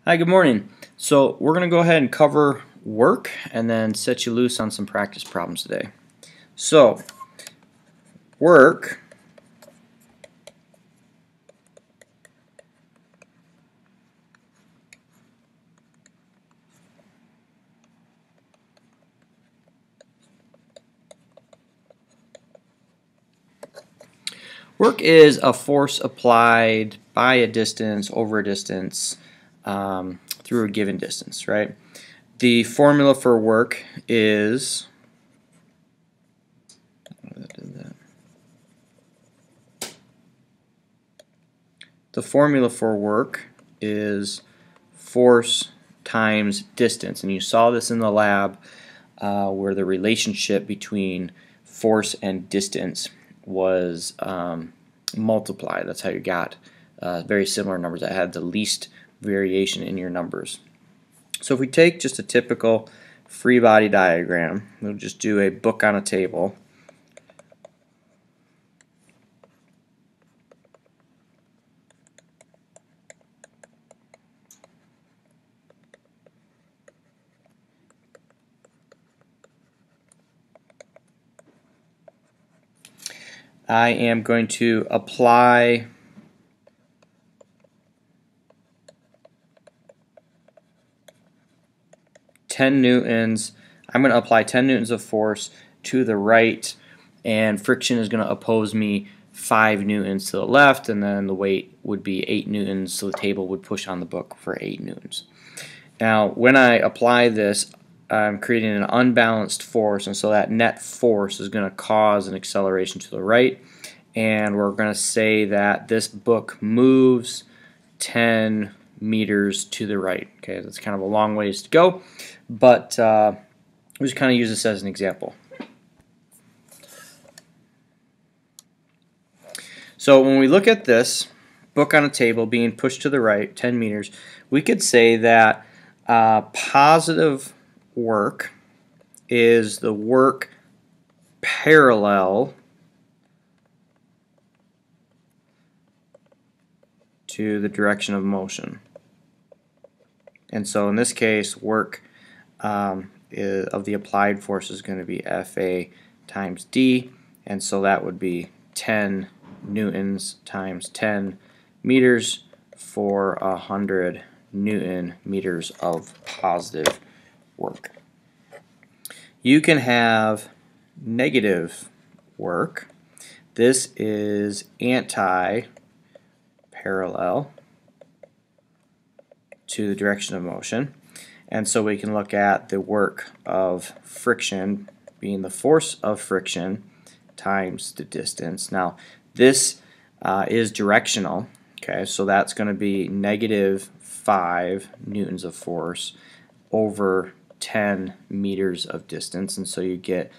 Hi, good morning. So we're going to go ahead and cover work and then set you loose on some practice problems today. So work is a force applied by a distance over a distance through a given distance, right? The formula for work is force times distance, and you saw this in the lab where the relationship between force and distance was multiplied. That's how you got very similar numbers that had the least variation in your numbers. So if we take just a typical free body diagram, we'll just do a book on a table. I am going to apply I'm going to apply 10 newtons of force to the right, and friction is going to oppose me 5 newtons to the left, and then the weight would be 8 newtons, so the table would push on the book for 8 newtons. Now, when I apply this, I'm creating an unbalanced force, and so that net force is going to cause an acceleration to the right, and we're going to say that this book moves 10 meters to the right. Okay, that's kind of a long ways to go, but we just kind of use this as an example. So when we look at this book on a table being pushed to the right 10 meters, we could say that positive work is the work parallel to the direction of motion. And so in this case, work of the applied force is going to be Fa times d, and so that would be 10 newtons times 10 meters for 100 Newton meters of positive work. You can have negative work. This is anti-parallel to the direction of motion, and so we can look at the work of friction being the force of friction times the distance. Now this is directional, okay, so that's going to be negative 5 newtons of force over 10 meters of distance, and so you get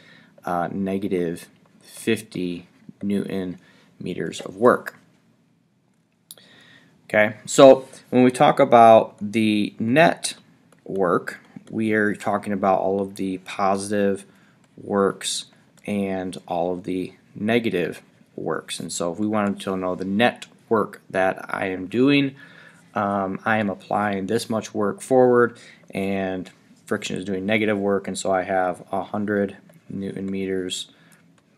negative 50 Newton meters of work. Okay, so when we talk about the net work, we are talking about all of the positive works and all of the negative works. And so if we wanted to know the net work that I am doing, I am applying this much work forward, and friction is doing negative work, and so I have 100 Newton meters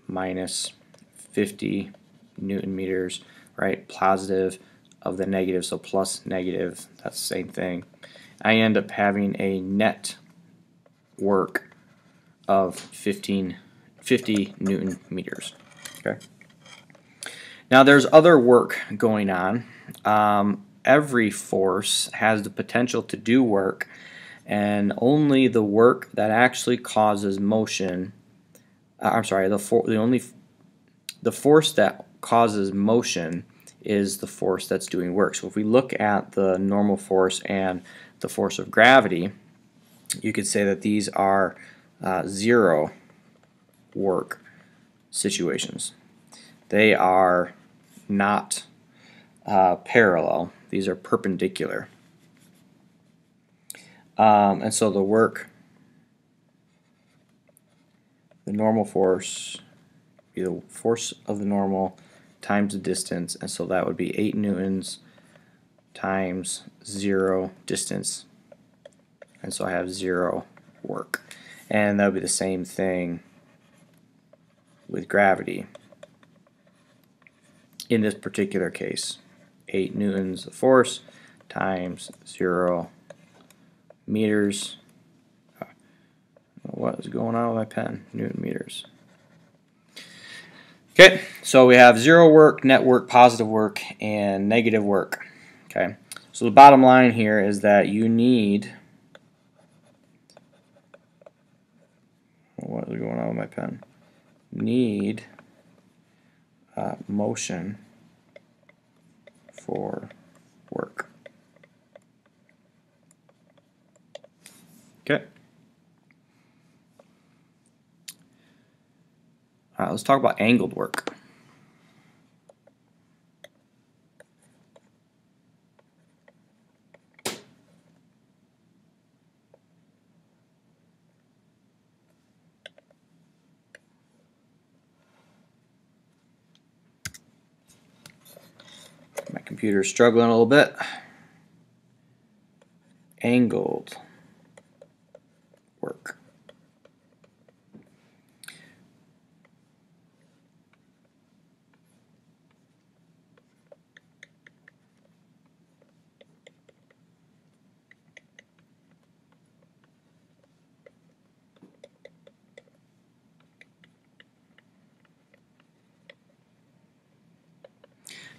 minus 50 Newton meters, right? Positive of the negative, so plus negative, that's the same thing. I end up having a net work of 50 Newton meters. Okay. Now there's other work going on. Every force has the potential to do work, and only the work that actually causes motion, the force that causes motion is the force that's doing work. So if we look at the normal force and the force of gravity, you could say that these are zero work situations. They are not parallel. These are perpendicular. And so the work, the normal force, be the force of the normal times the distance, and so that would be 8 newtons times 0 distance. And so I have 0 work. And that would be the same thing with gravity. In this particular case, 8 newtons of force times 0 meters. What is going on with my pen? Newton meters. Okay, so we have 0 work, net work, positive work, and negative work. Okay, so the bottom line here is that you need, what is going on with my pen? Need motion for work. Okay. All right, let's talk about angled work. My computer's struggling a little bit. Angled work.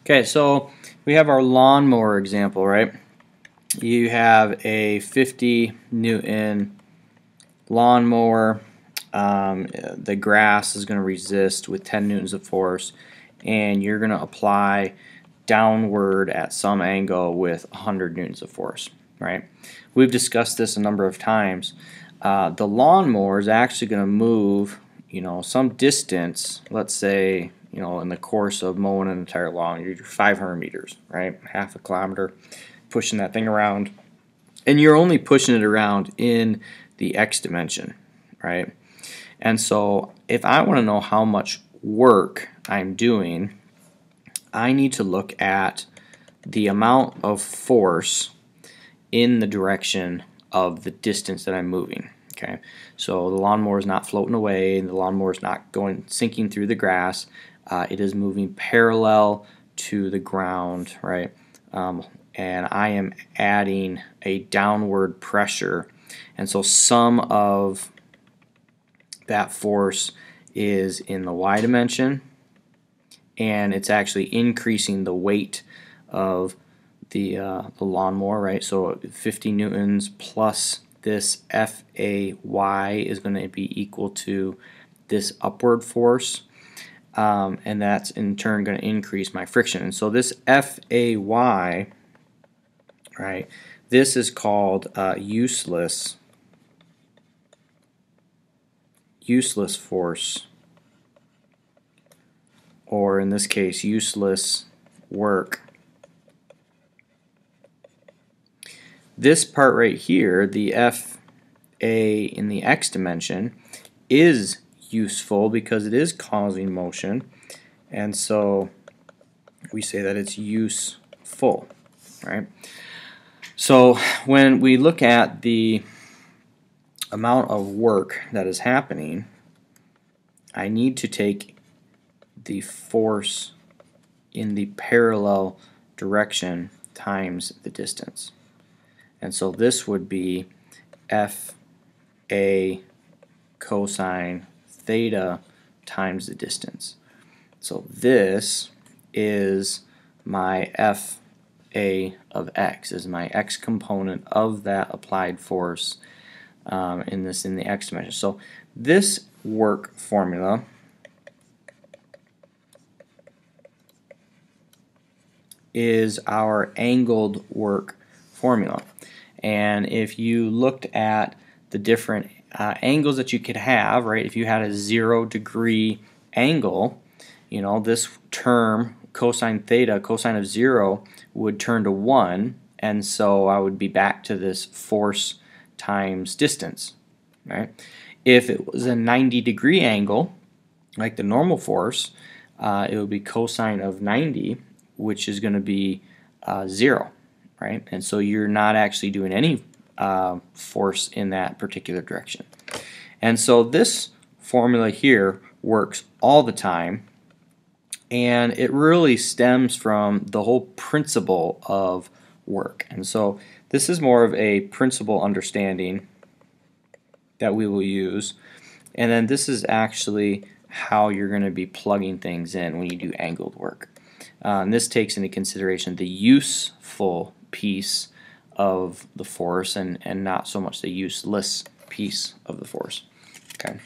Okay, so we have our lawnmower example, right? You have a 50 Newton lawnmower. The grass is going to resist with 10 newtons of force, and you're going to apply downward at some angle with 100 newtons of force, right? We've discussed this a number of times. The lawnmower is actually going to move, some distance, let's say, in the course of mowing an entire lawn, you're 500 meters, right? Half a kilometer, pushing that thing around. And you're only pushing it around in the x dimension, right? And so if I want to know how much work I'm doing, I need to look at the amount of force in the direction of the distance that I'm moving. Okay, so the lawnmower is not floating away, the lawnmower is not sinking through the grass. It is moving parallel to the ground, right? And I am adding a downward pressure, and so some of that force is in the y dimension, and it's actually increasing the weight of the lawnmower, right? So 50 newtons plus this Fay is going to be equal to this upward force, and that's in turn going to increase my friction. And so this Fay, right, this is called useless force, or in this case useless work. This part right here, the Fa in the x dimension, is useful because it is causing motion, and so we say that it's useful, right? So when we look at the amount of work that is happening, I need to take the force in the parallel direction times the distance. And so this would be Fa cosine theta times the distance. So this is my Fa of x, is my x component of that applied force in the x dimension. So this work formula is our angled work formula. And if you looked at the different angles that you could have, right, if you had a 0-degree angle, this term cosine theta, cosine of 0, would turn to 1, and so I would be back to this force times distance, right? If it was a 90-degree angle, like the normal force, it would be cosine of 90, which is going to be 0. right? And so you're not actually doing any force in that particular direction. And so this formula here works all the time, and it really stems from the whole principle of work. And so this is more of a principle understanding that we will use, and then this is actually how you're going to be plugging things in when you do angled work. And this takes into consideration the useful piece of the force and not so much the useless piece of the force. Okay,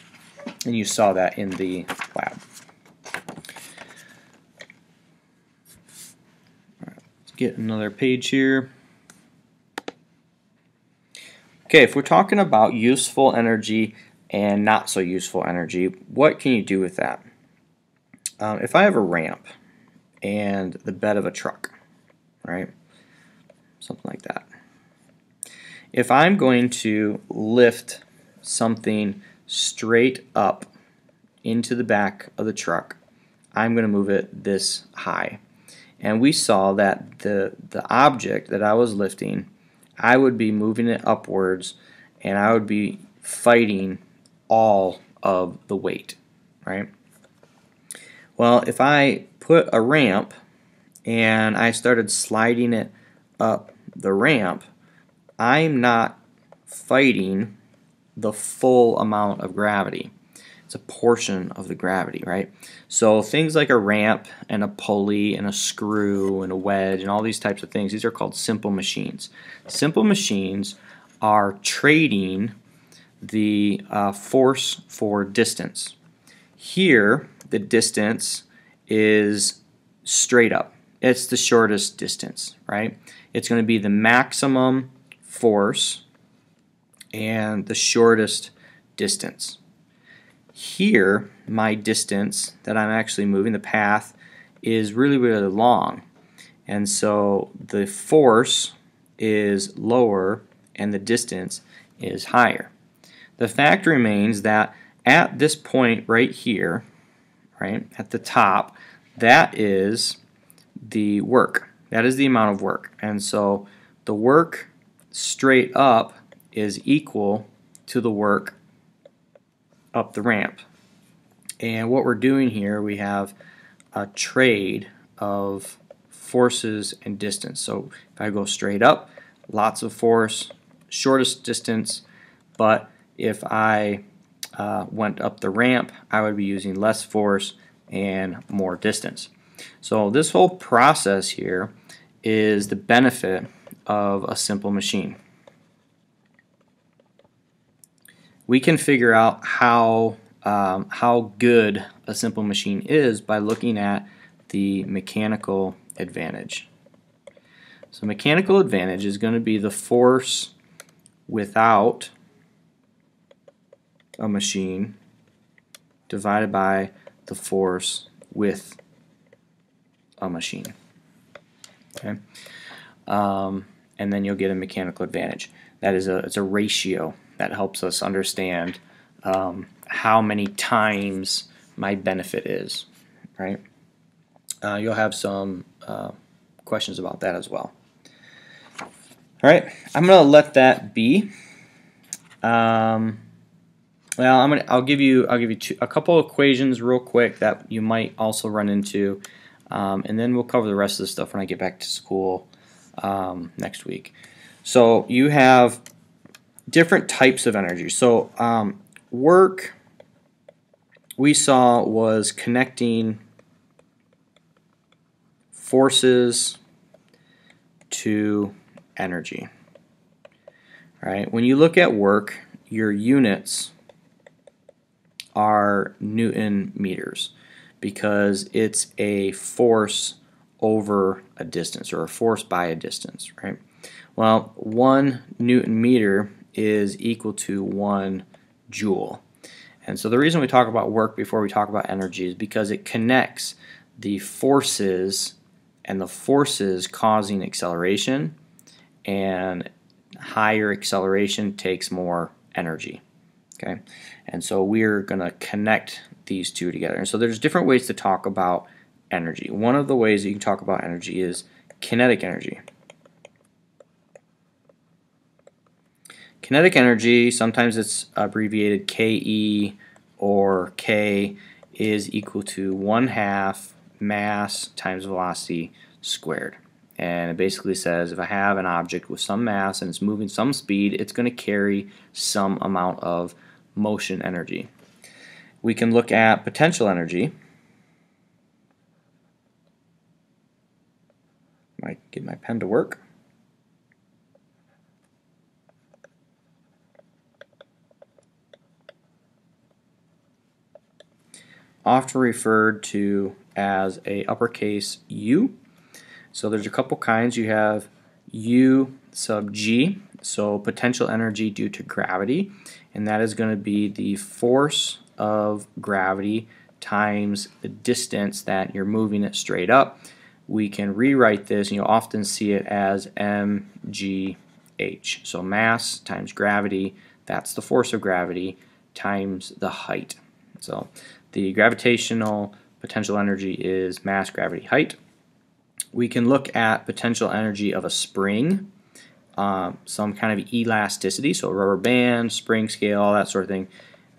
and you saw that in the lab. All right, let's get another page here. Okay, if we're talking about useful energy and not so useful energy, what can you do with that? If I have a ramp and the bed of a truck, right? Something like that. If I'm going to lift something straight up into the back of the truck, I'm going to move it this high. And we saw that the object that I was lifting, I would be moving it upwards, and I would be fighting all of the weight, right? Well, if I put a ramp and I started sliding it up the ramp, I'm not fighting the full amount of gravity. It's a portion of the gravity, right? So things like a ramp and a pulley and a screw and a wedge and all these types of things, these are called simple machines. Simple machines are trading the force for distance. Here, the distance is straight up. It's the shortest distance, right? It's going to be the maximum force and the shortest distance. Here, my distance that I'm actually moving, the path, is really, really long. And so the force is lower and the distance is higher. The fact remains that at this point right here, right, at the top, that is the work. That is the amount of work. And so the work straight up is equal to the work up the ramp. And what we're doing here, we have a trade of forces and distance. So if I go straight up, lots of force, shortest distance, but if I went up the ramp, I would be using less force and more distance. So this whole process here is the benefit of a simple machine. We can figure out how good a simple machine is by looking at the mechanical advantage. So mechanical advantage is going to be the force without a machine divided by the force with a machine. Okay, and then you'll get a mechanical advantage. That is it's a ratio that helps us understand how many times my benefit is. Right? You'll have some questions about that as well. All right, I'm going to let that be. Well, I'll give you a couple equations real quick that you might also run into, and then we'll cover the rest of the stuff when I get back to school next week. So you have different types of energy. So work we saw was connecting forces to energy. Right? When you look at work, your units are Newton meters because it's a force over a distance or a force by a distance, right? Well, 1 Newton meter is equal to 1 joule. And so the reason we talk about work before we talk about energy is because it connects the forces and the forces causing acceleration, and higher acceleration takes more energy. Okay, and so we're going to connect these two together. And so there's different ways to talk about energy. One of the ways that you can talk about energy is kinetic energy. Kinetic energy, sometimes it's abbreviated KE or K, is equal to 1/2 mass times velocity squared. And it basically says if I have an object with some mass and it's moving some speed, it's going to carry some amount of motion energy. We can look at potential energy. Might get my pen to work. Often referred to as a uppercase U. So there's a couple kinds. You have U sub G, so potential energy due to gravity, and that is going to be the force of gravity times the distance that you're moving it straight up. We can rewrite this, and you'll often see it as mgh. So mass times gravity, that's the force of gravity, times the height. So the gravitational potential energy is mass, gravity, height. We can look at potential energy of a spring, some kind of elasticity, so a rubber band, spring scale, all that sort of thing.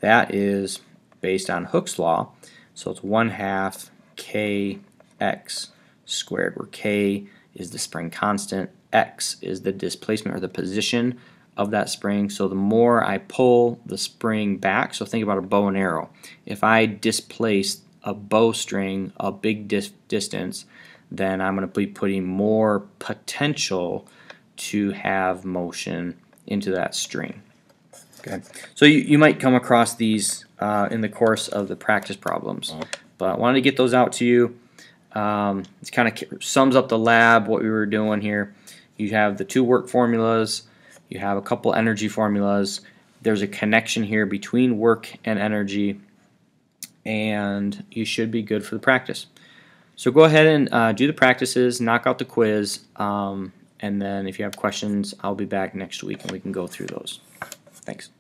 That is based on Hooke's law, so it's 1/2 kx squared, where k is the spring constant, x is the displacement or the position of that spring. So the more I pull the spring back, so think about a bow and arrow. If I displace a bowstring a big distance, then I'm going to be putting more potential to have motion into that string. Okay, so you might come across these in the course of the practice problems, but I wanted to get those out to you. It kind of sums up the lab, what we were doing here. You have the two work formulas, you have a couple energy formulas, there's a connection here between work and energy, and you should be good for the practice. So go ahead and do the practices, knock out the quiz, and then if you have questions, I'll be back next week and we can go through those. Thanks.